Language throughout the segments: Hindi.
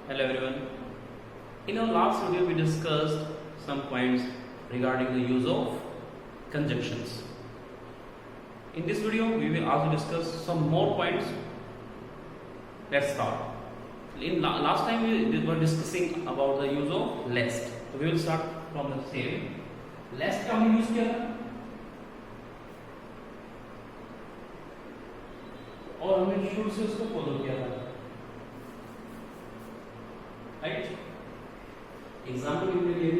Hello everyone. In our last video we discussed some points regarding the use of conjunctions. In this video we will also discuss some more points. Let's start. In last time we were discussing about the use of lest. So we will start from the same. Lest का हमने यूज किया था और हमने शुरू से उसको फॉलो किया था. राइट. एग्जाम्पल के लिए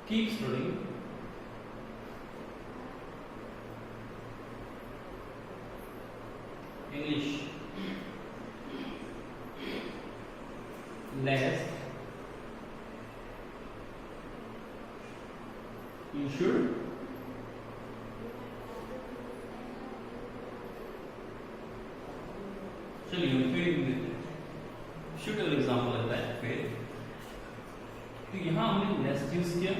keep studying, English, lest you should चलिए फिर शुड का एग्जाम्पल लेता है. फिर तो यहां हमने लेस्ट यूज किया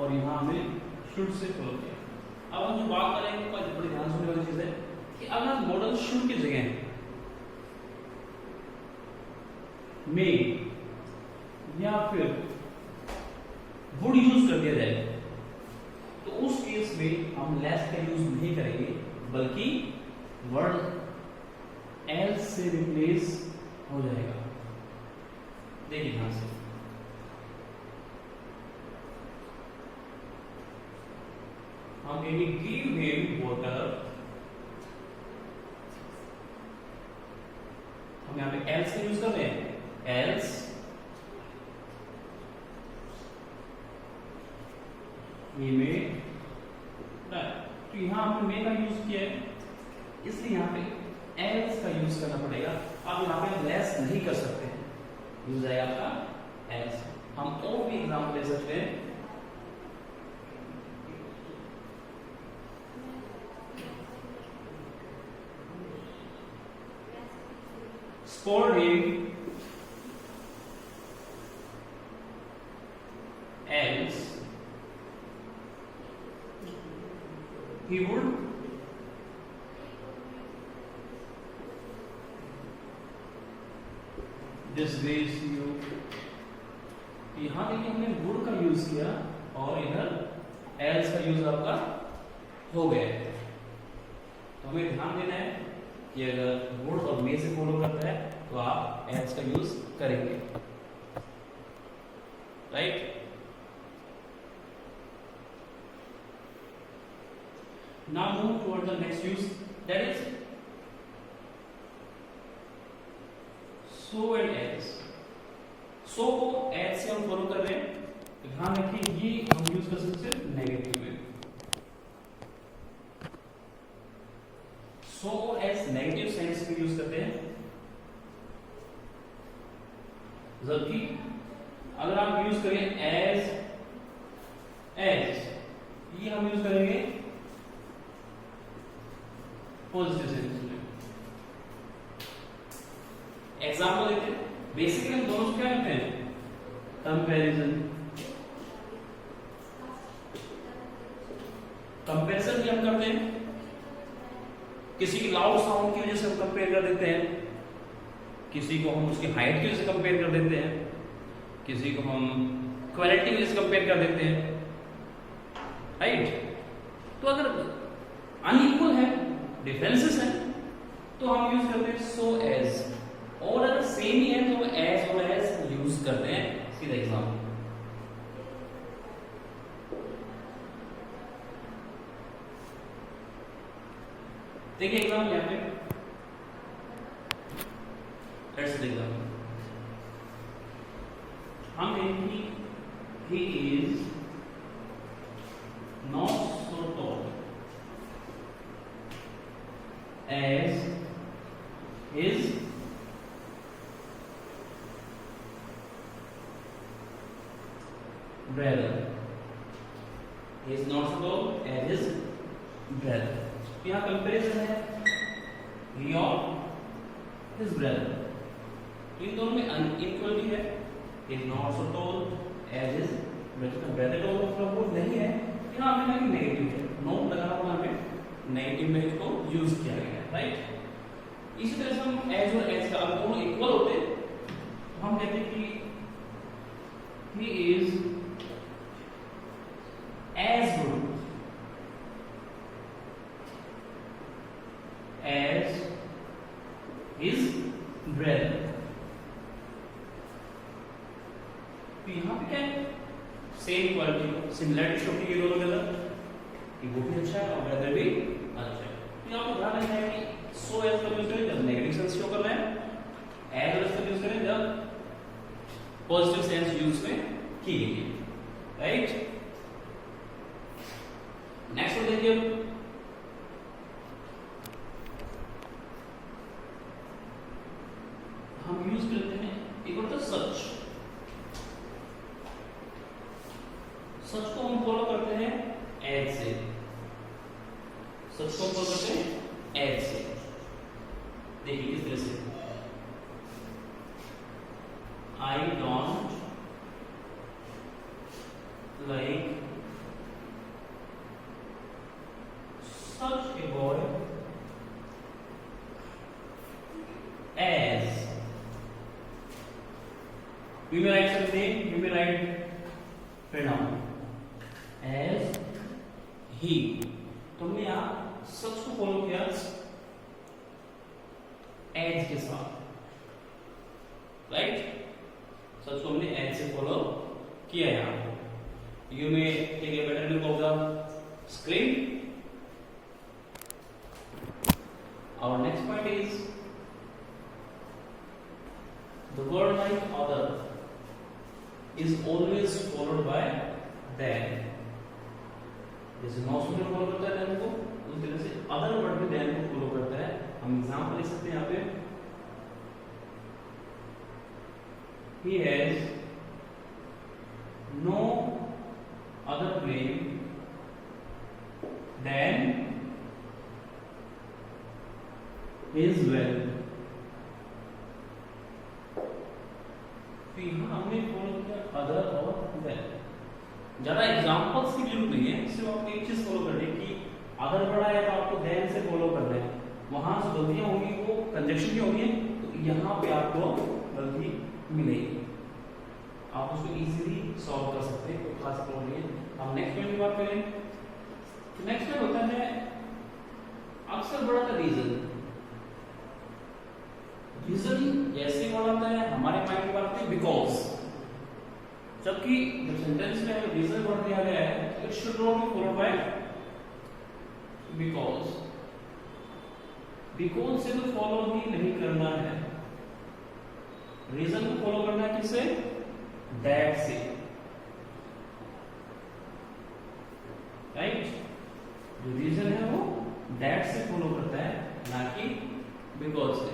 और यहां हमने शुड से फॉलो किया. अब हम जो बात करेंगे वो बड़ी ध्यान सुनने वाली चीज है कि अगर मॉडल शुड की जगह में या फिर वुड यूज कर दिया जाए तो उस केस में हम लेस का यूज नहीं करेंगे बल्कि वर्ड एल्स से रिप्लेस हो जाएगा. देखिए यहां से हम कहेंगे गिव हिम वाटर. हम यहां पे एल्स का यूज कर रहे हैं. एल्स ये में तो यहां हमने मे का यूज किया है इसलिए यहां पे एल्स का यूज करना पड़ेगा. अब यहां पे लेस नहीं कर सकते हैं. यूज है आपका एल्स. हम और भी एग्जांपल ले सकते हैं. scold him else he would disgrace you. यहां देखिए हमने would का यूज किया और इधर else का यूज आपका हो गया. तो हमें ध्यान देना है कि अगर would और may से फॉलो करता है तो आप else का यूज करेंगे. Right. Now move toward the next use, that is so and as. So को as से हम फॉलो कर रहे हैं तो ध्यान रखिए ये हम यूज कर सकते हैं नेगेटिव में. so और as नेगेटिव सेंस में यूज करते हैं. जबकि अगर आप यूज करें as ये हम यूज करेंगे पॉजिटिव सेंस में. एग्जांपल देते हैं. बेसिकली हम दोनों क्या करते हैं कंपैरिजन. कंपैरिजन भी हम करते हैं. किसी की लाउड साउंड की वजह से हम कंपेयर कर देते हैं. किसी को हम उसकी हाइट की वजह से कंपेयर कर देते हैं. किसी को हम क्वालिटी की वजह से कंपेयर कर देते हैं. राइट. तो अगर अनइक्वल है डिफरेंसेस हैं तो हम यूज करते हैं सो एज. और अगर सेम ही है तो एज और एज यूज करते हैं. सीधा एग्जांपल देखिए. एग्जांपल यहां पे लेट्स सी एग्जांपल. हम कहेंगे he is not so tall as his brother. He is not so tall as his brother. यहाँ कंपैरिजन है he और his brother. इन दोनों में अनइक्वलिटी है. is not so tall as his bracket overflow नहीं है, यहाँ पे नहीं नेगेटिव है, नोट लगाना पड़ा हमें, नेगेटिव में इसको यूज किया गया है, राइट। इसी तरह से हम एज और एज का अगर दोनों इक्वल होते तो हम कहते हैं कि he is as good as his brother। तो यहाँ पे क्या है, सेम क्वालिटी सिमिलरिटी शो की दोनों के अंदर कि वो भी अच्छा है और ब्रदर भी अच्छा है। तो यहाँ पर ध्यान रखना है कि सो एज का यूज करें जब नेगेटिव सेंस शो कर रहे हैं, एज और इसका यूज करें जब पॉजिटिव सेंस यूज में की गई है, राइट। नेक्स्ट को देखिए, हम यूज करते हैं एक होता है सच। सच को हम फॉलो करते हैं एज से, सच को फॉलो करते हैं एज से। देखिए किस तरह से, I don't like such a boy as, we may write something, we may write pronoun as he। तो हमने यहाँ सच को फॉलो किया एज के साथ, राइट। सच को हमने एज से फॉलो किया यहाँ। You may take a better look of the screen। Our next point is the word like other is always followed by than। जैसे नॉट को फॉलो करता है than को, उस तरह से अदर वर्ड भी than को फॉलो करता है। हम एग्जांपल लिख सकते हैं यहाँ पे, he has no other claim than his wealth। हमने फॉलो किया अदर और than। ज्यादा एग्जांपल्स की जरूरत नहीं है, सिर्फ आपको एक चीज फॉलो करनी है कि अदर बड़ा है तो आपको than से फॉलो करना है। वहां से गलतियां होंगी वो कंजक्शन की होंगी, तो यहाँ पे आपको गलती मिलेगी, आप उसको इजीली सॉल्व कर सकते हैं, कोई खास प्रॉब्लम नहीं है। हम नेक्स्ट पॉइंट की बात करें तो नेक्स्ट पॉइंट होता है अक्सर बड़ा था रीजन। रीजन जैसे बड़ा होता है हमारे माइंड की बात करते हैं बिकॉज, जबकि जब सेंटेंस में रीजन बढ़ दिया गया है it should not be followed bye because. Because से तो फॉलो ही नहीं करना है, रीजन को फॉलो करना है किससे, दैट से, राइट। जो रीजन है वो दैट से फॉलो करता है, ना कि बिकॉज से,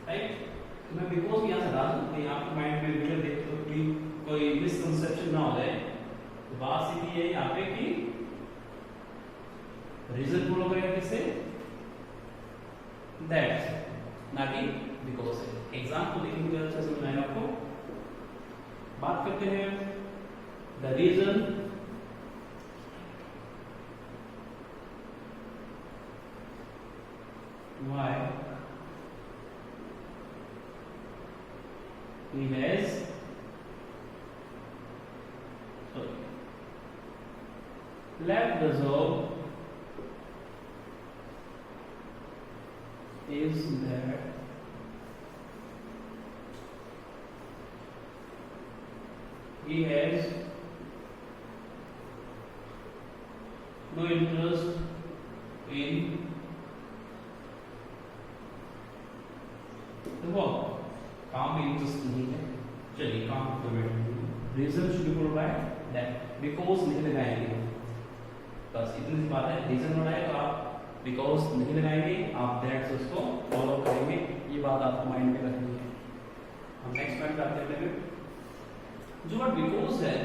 राइट। तो मैं बिकॉज यहां से डाल दूं कि आपके माइंड में वीडियो देखते हो कि कोई मिसकंसेप्शन ना हो जाए। तो बात सीधी है यहाँ पे कि रीजन फॉलो करेगा किससे, दैट से, ना कि बिकॉज से। एग्जाम्पल देखेंगे अच्छा समझ आएगा आपको। बात करते हैं the reason why he has left the job is that he has no interest in देखो काम में इंटरेस्ट नहीं है, चलिए काम तो बैठ reason should be followed by that, because नहीं लगाएंगे, बस इतनी सी बात है। रीजन होना है तो आप बिकॉज नहीं लगाएंगे, आप दैट से उसको फॉलो करेंगे, ये बात आपको माइंड में रखनी है। हम नेक्स्ट पॉइंट पे आते हैं। जो वर्ड बिकॉज है,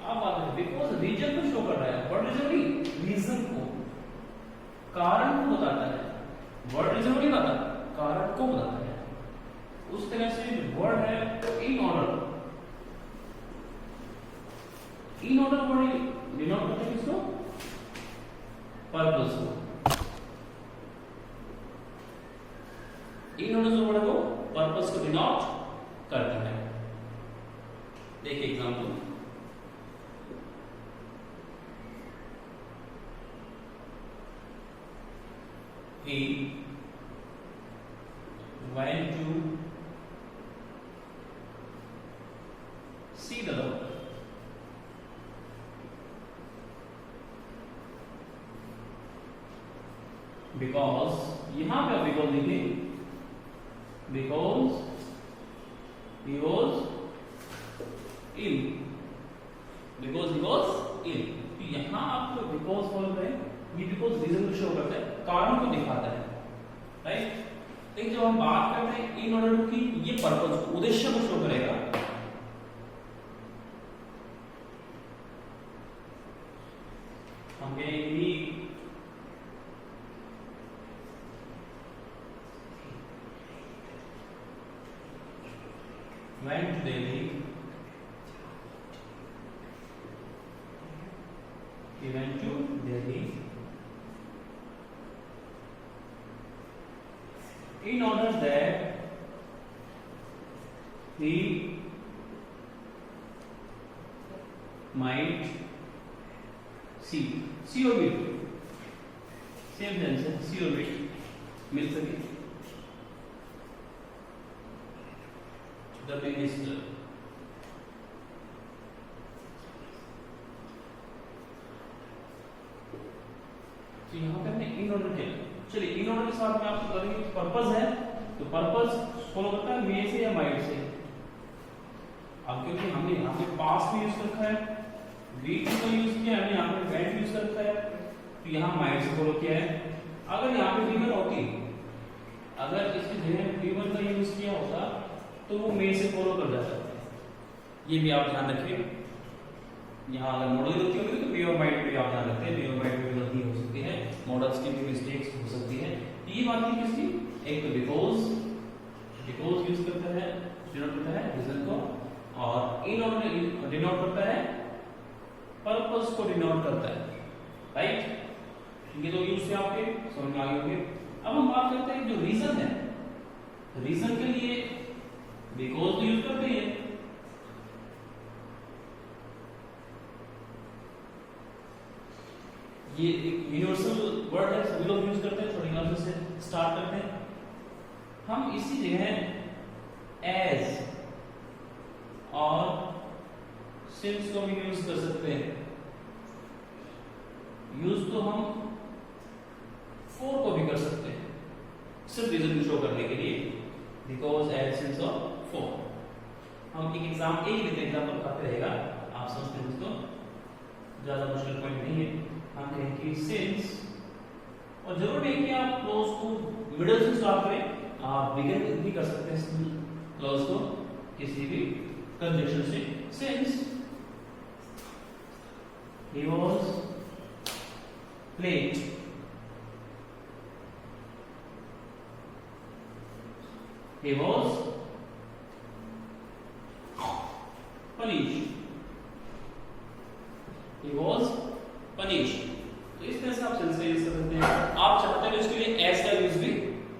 आप बात है बिकॉज रीजन को शो कर रहा है, वर्ड रीजन नहीं, रीजन को, कारण को बताता है। वर्ड रीजन नहीं बताता, कारण को बताता है। उस तरह से वर्ड है in order in order word denote करते हैं किसको? पर्पस को। इन ऑर्डर जो वर्ड है वो पर्पस को डिनोट करता है। देखिए example, he went to see the doctor. Because यहां पे बिकॉज लिखे, because he was ill, because he was ill। तो यहां आपको बिकॉज बोल रहे हैं, ये बिकॉज रीजन को शो करता है, कारण को दिखाता है, राइट। लेकिन जब हम बात करते हैं इन ऑर्डर की, ये पर्पस को, उद्देश्य को शो करेगा। हम कहेंगे went to Delhi, he went to Delhi in order that he might see or meet, same sense, see or meet मिल सके the minister। तो यहां पे हमने इन ऑर्डर किया। चलिए इन ऑर्डर के साथ में आपको करेंगे पर्पस है, तो पर्पस फॉलो करता है मे से या माइट से। अब क्योंकि हमने यहां पे पास्ट में यूज कर रखा है, वीक का यूज किया है, यहां पे वेंट यूज कर रखा है, तो यहां माइट से फॉलो किया है। अगर यहां पे फीवर होती, अगर इसकी जगह फीवर का यूज किया होता तो वो मे से फॉलो कर जाता है। ये भी आप ध्यान रखिए, यहाँ अगर मॉडल गलती होगी तो मे और माइट भी आप ध्यान रखते हैं, मे और माइट में गलती हो सकती है, मॉडल्स की भी मिस्टेक्स हो सकती है। ये बात थी किसकी? एक तो बिकॉज यूज करता है, डिनोट करता है रीजन को, और इन ऑर्डर डिनोट करता है पर्पस को डिनोट करता है, राइट। ये तो यूज थे आपके, समझ में आ गए होंगे। अब हम बात करते हैं जो रीजन है, रीजन के लिए बिकॉज यूज करते हैं, ये एक यूनिवर्सल वर्ड है, सभी लोग यूज करते हैं, छोटी क्लास से स्टार्ट करते हैं। हम इसी जगह एज और सिंस को भी यूज कर सकते हैं। यूज तो हम फॉर को भी कर सकते हैं, सिर्फ रीजन को शो करने के लिए, बिकॉज एज सिंस और फॉर। हम एक एग्जाम्पल बताते रहेगा, आप समझते हैं दोस्तों, ज्यादा मुश्किल पॉइंट नहीं है। हम कहें कि सिंस, और जरूर नहीं कि आप क्लोज को मिडिल से स्टार्ट करें, आप बिगिन भी कर सकते हैं क्लोज को किसी भी कंजंक्शन से। Since he was late, he was punished, he was punished। तो इस तरह से आप सेंस का यूज कर सकते हैं। आप चाहते हैं इसके लिए एज का यूज भी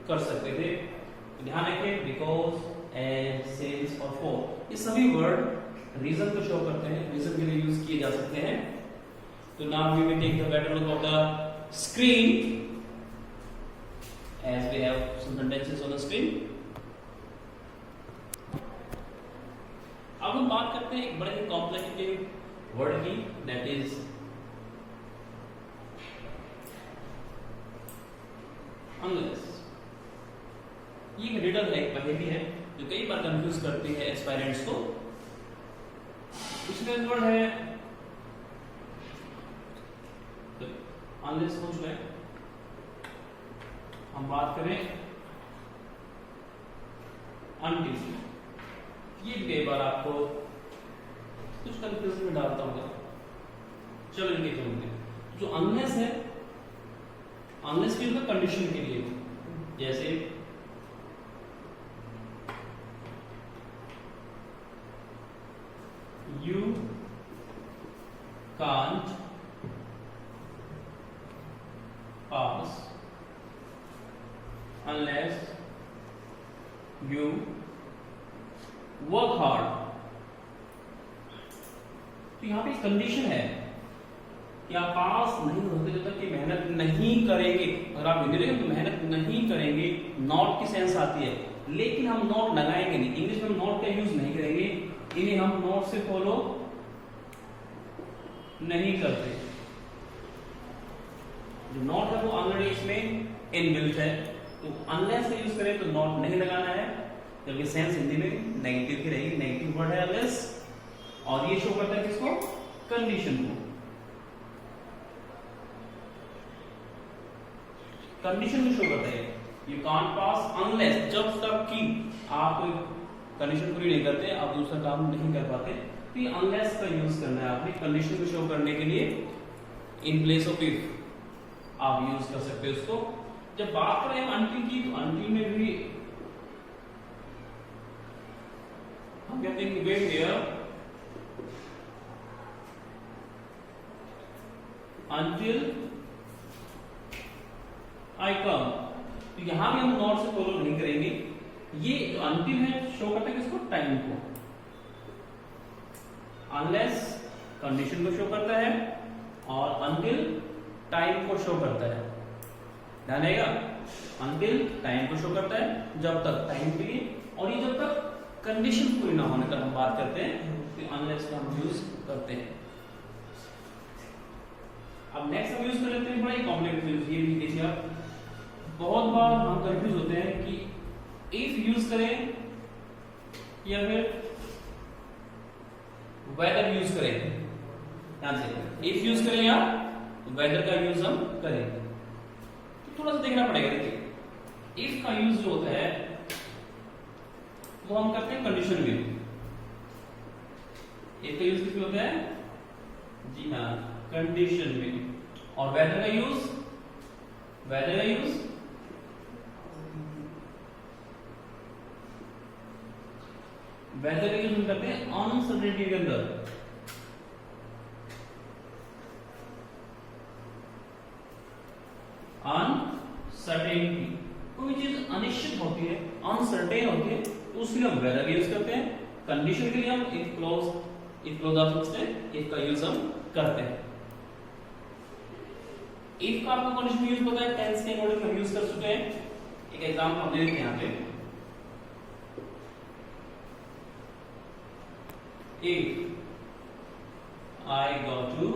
कर सकते थे। तो ध्यान रखिए, बिकॉज, एज, सिंस और फॉर, ये सभी वर्ड रीजन को शो करते हैं, रीजन के लिए यूज किए जा सकते हैं। तो now we will take the better look of the screen as we have some sentences on the screen। अब हम बात करते हैं एक बड़े ही कॉम्प्लिकेटेड वर्ड की, दैट इज अनलेस। ये एक रिडल है, एक पहेली है जो कई बार कंफ्यूज करती है एस्पायरेंट्स को। इसमें वर्ड है अनलेस हो चुका है। हम बात करें अनटिल, ये भी कई बार आपको कुछ कंफ्यूजन में डालता होगा। चलो इनके होंगे जो अनलेस है, अनलेस की कंडीशन के लिए, जैसे you can't pass unless you work hard। तो यहां पे कंडीशन है कि आप पास नहीं होते जब तक कि मेहनत नहीं करेंगे। अगर आप हिंदी लिखेंगे तो मेहनत नहीं करेंगे, नॉट की सेंस आती है, लेकिन हम नॉट लगाएंगे नहीं। इंग्लिश में हम नॉट का यूज नहीं करेंगे, इन्हें हम नॉट से फॉलो नहीं करते। जो नॉट है वो ऑलरेडी इसमें इनबिल्ट है, तो अनलेस का यूज करें तो नॉट नहीं लगाना है, जबकि सेंस हिंदी में नेगेटिव की रहेगी। नेगेटिव वर्ड है अनलेस, और ये शो करता है किसको? कंडीशन को। कंडीशन को शो करता है यू कांट पास अनलेस, जब तक कि आप कोई कंडीशन पूरी नहीं करते आप दूसरा काम नहीं कर पाते, तो ये अनलेस का यूज करना है आपने कंडीशन को शो करने के लिए। इन प्लेस ऑफ इफ आप यूज कर सकते हो उसको। जब बात करें अंटिल की, तो अंटिल में भी हम कहते हैं कि wait here until I come, तो यहां भी हम नॉट से फॉलो नहीं करेंगे। ये जो until है शो करता है किसको? टाइम को। unless कंडीशन को शो करता है और until टाइम को शो करता है। ध्यान रहेगा, until टाइम को शो करता है जब तक टाइम के लिए, और ये जब तक कंडीशन पूरी ना होने तक हम बात करते हैं, तो unless का हम यूज करते हैं। अब नेक्स्ट हम यूज कर लेते हैं बड़ा ही कॉम्प्लेक्स यूज। ये भी देखिए आप, बहुत बार हम कंफ्यूज होते हैं कि इफ यूज करें या फिर वेदर यूज करें। ध्यान से, इफ यूज करें या वेदर का यूज हम करें, तो थोड़ा सा देखना पड़ेगा। देखिए इफ का यूज जो होता है वो हम करते हैं कंडीशन में। इफ का यूज किसमें होता है? जी हाँ, कंडीशन में। और वेदर का यूज, वेदर का यूज वेदर का यूज हम करते हैं अनसर्टेनिटी के अंदर। अनसर्टेनिटी, कोई चीज अनिश्चित होती है, अनसर्टेन होती है, तो उसके लिए हम वेदर का यूज करते हैं। कंडीशन के लिए हम इफ क्लोज आप समझते हैं, इफ का यूज हम करते हैं। इफ का आपको कंडीशन यूज पता है, टेंस के अकॉर्डिंग हम यूज कर चुके हैं। एक एग्जांपल हम देखते हैं यहां पे। इफ आई गो टू,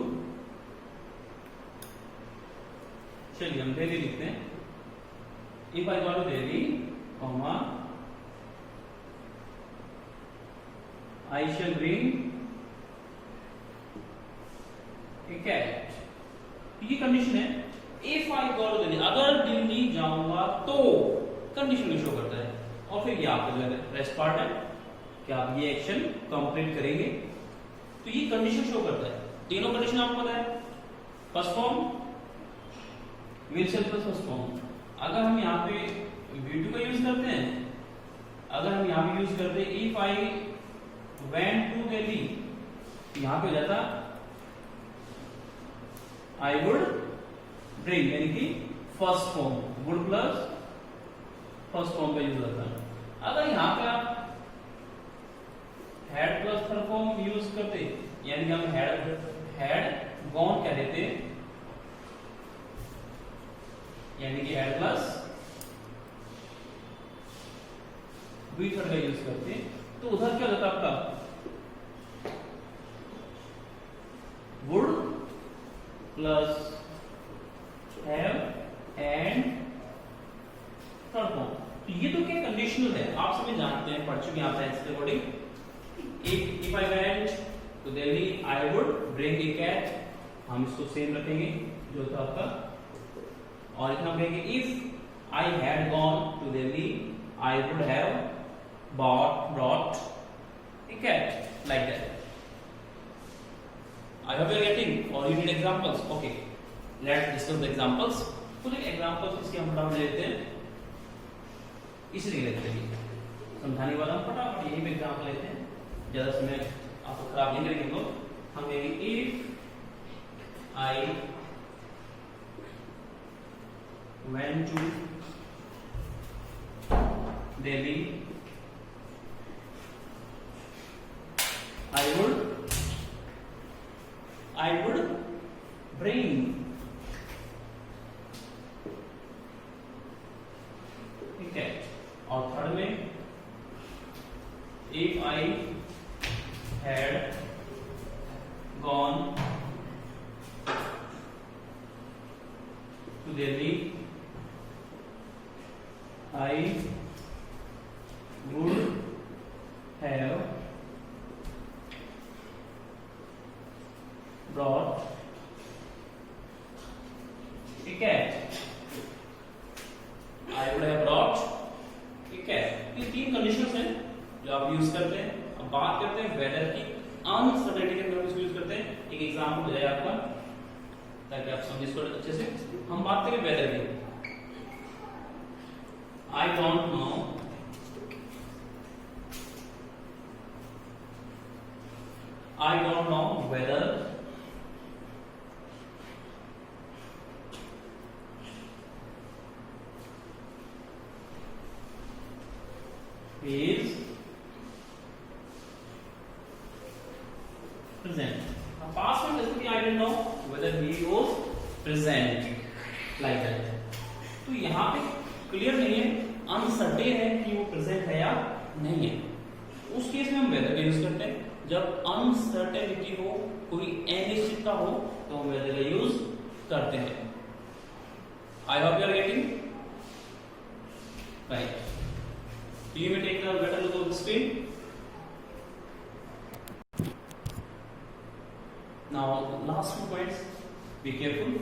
चलिए हम दिल्ली लिखते हैं। If I go to Delhi, comma I shall bring a cat. ये कंडीशन है। If I go to Delhi, अगर दिल्ली जाऊंगा तो, कंडीशन को शो करता है। और फिर ये आपका रेस्ट पार्ट है कि आप ये एक्शन कंप्लीट करेंगे, तो ये कंडीशन शो करता है। तीनों कंडीशन आपको पता है। First form will say plus first form. अगर हम यहाँ पे V2 का यूज करते हैं, अगर हम यहाँ पे यूज करते हैं if I went to Delhi, यहाँ पे हो जाता आई वुड ब्रिंग, यानी कि first form, would plus first form का यूज होता है। अगर यहां पे आप had plus third form use करते, यानी कि हम हैड गॉन कह देते, यानी कि हैड प्लस वी थर्ड का यूज करते, तो उधर क्या होता आपका? Would plus have and third form. तो ये तो क्या कंडीशनल है, आप सभी जानते हैं, पढ़ चुके हैं आप टेंस के according. If I went to Delhi I would bring a cat, हम इसको सेम रखेंगे जो था आपका। और इतना कहेंगे if I had gone to Delhi I would have brought a cat, like that. I hope you are getting, or you need examples. Okay, let's discuss the examples. कुछ एग्जांपल्स इसके हम फटाफट लेते हैं, इसलिए लेते हैं समझाने वाला हम फटाफट यही एग्जांपल लेते हैं, ज्यादा समय आपको खराब नहीं करेंगे। तो हम कहेंगे if I went to Delhi. I would bring. ठीक है, और थर्ड में if I had gone to Delhi, I would have brought a cat. I would have brought a cat. ये तीन कंडीशंस हैं जो आप यूज करते हैं। अब बात करते हैं वेदर की, अनसर्टेनिटी के अंदर यूज करते हैं। एक एग्जांपल हो जाए आपका ताकि आप समझ इसको अच्छे से। हम बात करें वेदर की। I don't know whether he is present. Now past one doesn't mean I don't know whether he was present like that. तो यहाँ पे क्लियर नहीं है, अनसर्टेन है कि वो प्रेजेंट है या नहीं है। उस केस में हम वेदर का यूज करते हैं। जब अनसर्टेनिटी हो, कोई अनिश्चितता हो, तो हम वेदर का यूज करते हैं। I hope you are getting right. You may take a better look at the screen. Now, last few points. Be careful.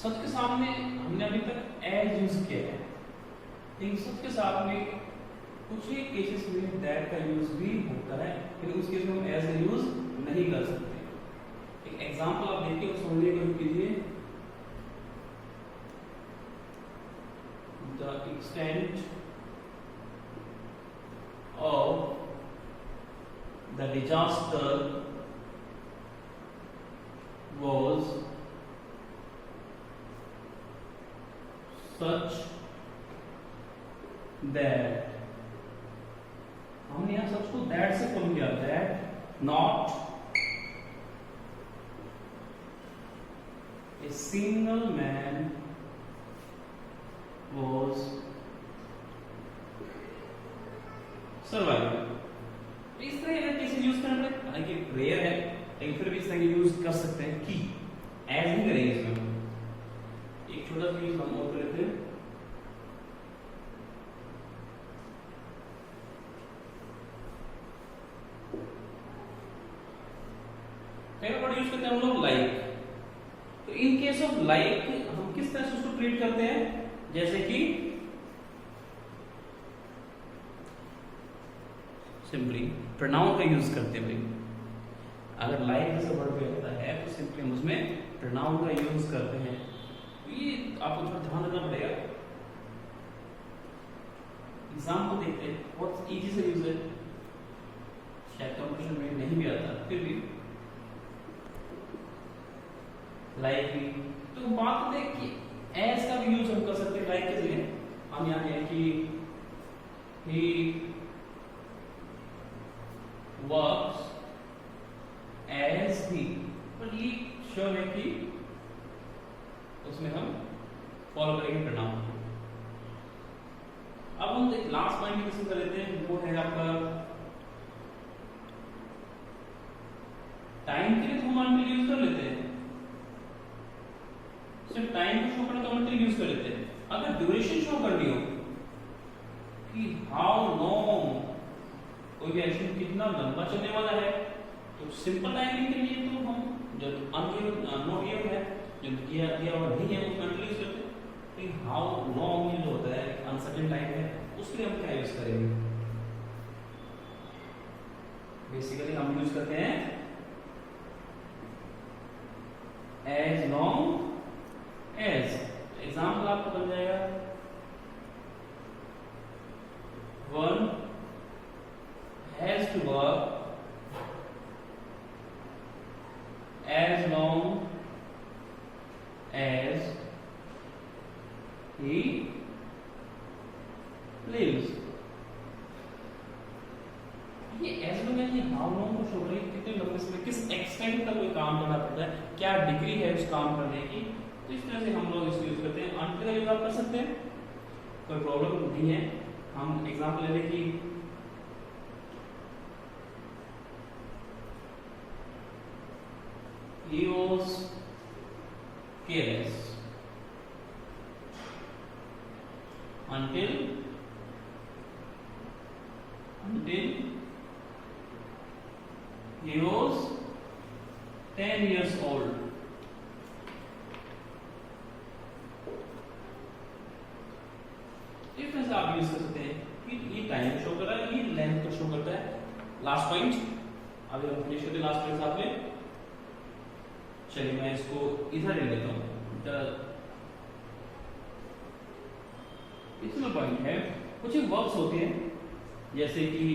सबके सामने हमने अभी तक एज यूज किया है, लेकिन सबके साथ में कुछ ही केसेस में दैट का यूज भी होता है, लेकिन उस केस में हम एज का यूज नहीं कर सकते। एक एग्जांपल आप देखिए, समझने की कोशिश कीजिए। The extent of the disaster was such that, हमने यहां सच को दैट से कम किया, that not a single man was surviving। इस तरह के केसेस यूज करना है, हालांकि रेयर है, लेकिन फिर भी इस तरह के यूज कर सकते हैं कि एज नहीं करेंगे इसमें। एक छोटा सा यूज हम और कर लेते हैं। कई बार यूज करते हैं हम लोग लाइक। तो इन केस ऑफ लाइक हम किस तरह से उसको ट्रीट करते हैं, जैसे कि सिंपली प्रोनाउन का यूज करते हुए, अगर लाइक जैसा वर्ड पे होता है तो सिंपली हम उसमें प्रोनाउन का यूज करते हैं। ये आपको थोड़ा ध्यान रखना पड़ेगा। एग्जाम को देखते हैं, बहुत इजी से यूज है, शायद कंप्यूटर में नहीं भी आता, फिर भी लाइक भी। तो बात करते हैं कि एज का भी यूज हम कर सकते हैं लाइक के जरिए। हम यहाँ कहें कि he works as he, पर ये श्योर है कि उसमें हम फॉलो करेंगे प्रोनाउन। अब हम एक लास्ट पॉइंट की डिस्कस कर लेते हैं, वो है आपका टाइम के लिए हम यूज कर लेते हैं, सिर्फ टाइम को शो करने का मतलब यूज कर लेते हैं। अगर ड्यूरेशन शो करनी हो कि हाउ लॉन्ग कोई भी एक्शन कितना लंबा चलने वाला है, तो सिंपल टाइमिंग के लिए तो हम जब अनगिवन नॉट गिवन है, जब दिया हुआ नहीं है, उसमें यूज करते हैं। तो हाउ लॉन्ग ये जो होता है, अनसर्टेन टाइम है, उसके लिए हम क्या यूज करेंगे? बेसिकली हम यूज करते हैं एज लॉन्ग एज। एग्जाम्पल आपको बन जाएगा, one has to work lives। ये एज लोग ये हाउ लॉन्ग को शो करें, कितने लंबे समय, किस एक्सटेंट तक कोई काम करना पड़ता है, क्या डिग्री है उस काम करने की। तो इस तरह से हम लोग इसको यूज करते हैं। अंत का यूज आप कर सकते हैं, कोई प्रॉब्लम नहीं है। हम एग्जांपल ले लें कि he was careless until he was 10 years old। इस तरह से आप यूज कर सकते हैं कि ये टाइम शो कर रहा है, ये लेंथ को शो करता है। लास्ट पॉइंट अभी हम फिनिश करते हैं लास्ट पॉइंट साथ में। चलिए मैं इसको इधर ले लेता हूं। इसमें पॉइंट है, कुछ वर्ब्स होते हैं जैसे कि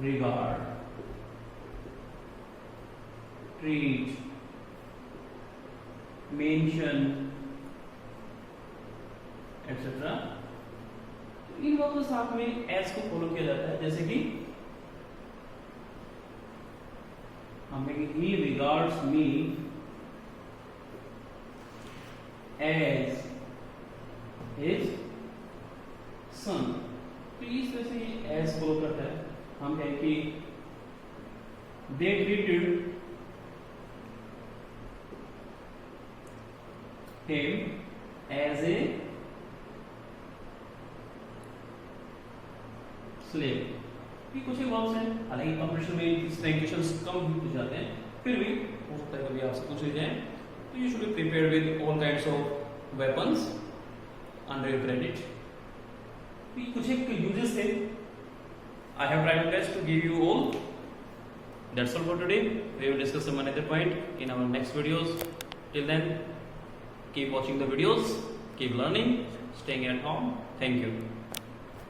रिगार्ड, ट्रीट, मेंशन एक्सेट्रा। इन वर्ब्स के साथ में एस को फॉलो किया जाता है। जैसे कि he regards me as his son। तो इस तरह से ये as फॉलो करता है। हम कहें कि they treated him as a slave। ये कुछ वर्ब्स हैं, हालांकि कंपटीशन में इस तरह क्वेश्चंस कम भी पूछ जाते हैं, फिर भी हो सकता है कभी आपसे पूछ जाए। तो you should be prepared with all kinds of weapons under your credit. कुछ एक यूजेस थे। I have tried my best to give you all. That's all for today. We will discuss some another point in our next videos. Till then keep watching the videos, keep learning, staying at home. Thank you.